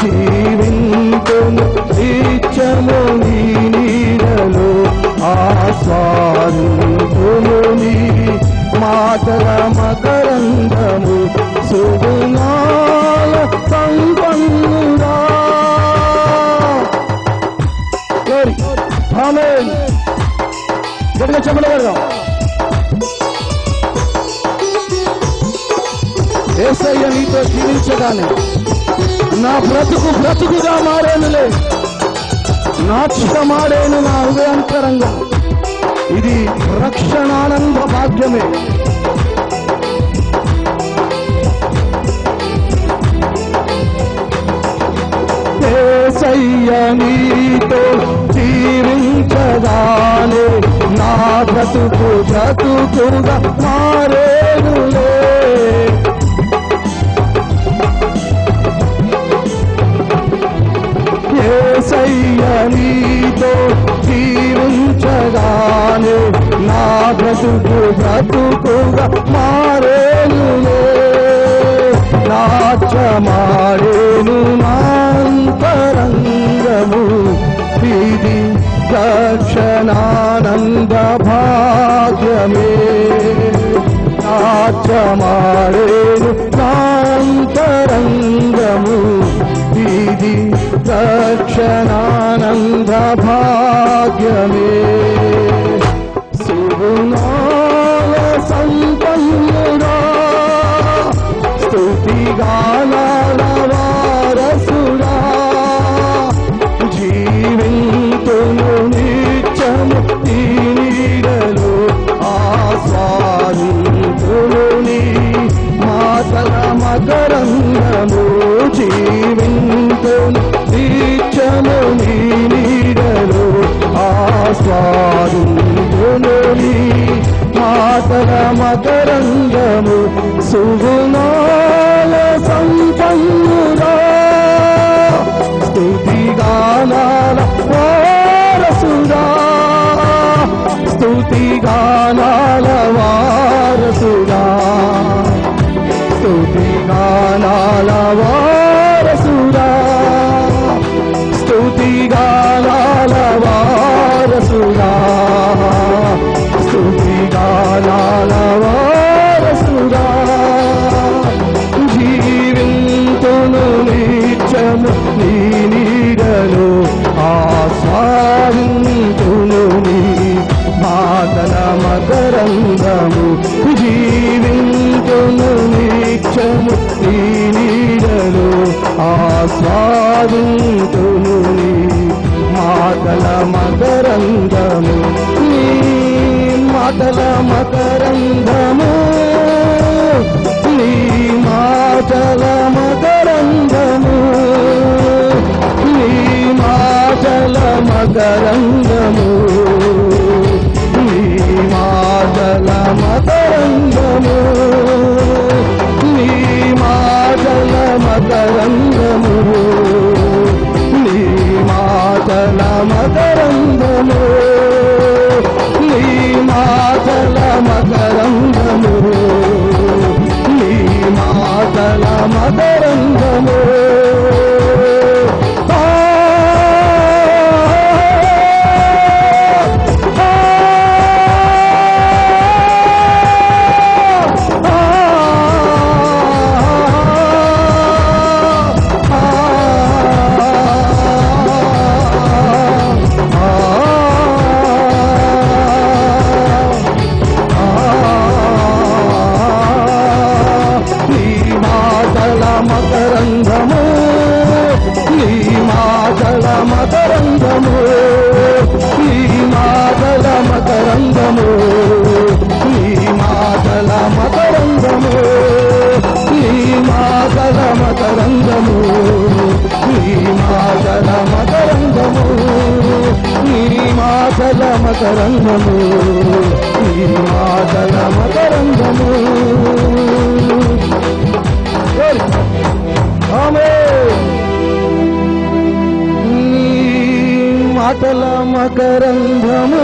జీవింతును నిత్యము నీ నీడలో ఆస్వాదింతును నీ మాటల మకరందము సుగుణాల సంపన్నుడా. ఆమేన్. గట్టిగా చెప్పలు పెడదాం. యేసయ్య నీతో జీవించగానే నా బ్రతుకుగా మారేనులే, నాట్యమాడేను నా హృదయాంతరంగా. ఇది రక్షణానంద భాగ్యమే. యేసయ్య నీతో జీవించగానే నా బ్రతుకుగా మారేనులే. యేసయ్య నీతో జీవించగానే నా బ్రతుకుగా మారేనులే. నాట్యమాడేను నాంతరంగము ఇది దక్షిణానంద భాగ్యమే. నాట్యమాడేను నాంతరంగము ఇది దక్షిణానంద భాగ్యమే. సుగుణాల సంపన్నుడా, స్తుతిగానాల వారసుడా, జీవింతును నిత్యము నీ నీడలో ఆస్వాదింతును నీ మాటల మకరందము. జీవింతును నిత్యము నీ నీడలో ఆస్వాదింతును నీ మాటల మకరందము సుగుణాల సంపన్నుడా, స్తుతిగానాల వారసుడా, స్తుతిగానాల వారసుడా, స్తుతిగానాల వారసుడా, స్తుతిగానాల వారసుడా, స్తుతిగానాల వారసుడా. జీవింతును నిత్యము నీ నీడలో ఆస్వాదింతును నీ మాటల మకరందము. జీవింతును నిత్యము నీ నీడలో ఆస్వాదింతును నీ మాటల మకరందము. నీ మాటల మకరందము, నీ మాటల మకరందము, నీ మాటల మకరందము, నీ మాటల మకరందము, నీ మాటల మకరందము, నీ మాటల మకరందము, నీ మాటల మకరందము, నీ మాటల మకరందము. మకరందము, నీ మాటల మకరందము, నీ మాటల మకరందము, నీ మాటల మకరందము, నీ మాటల మకరందము, నీ మాటల మకరందము, నీ మాటల మకరందము. ఆమేన్. మాటల మకరందము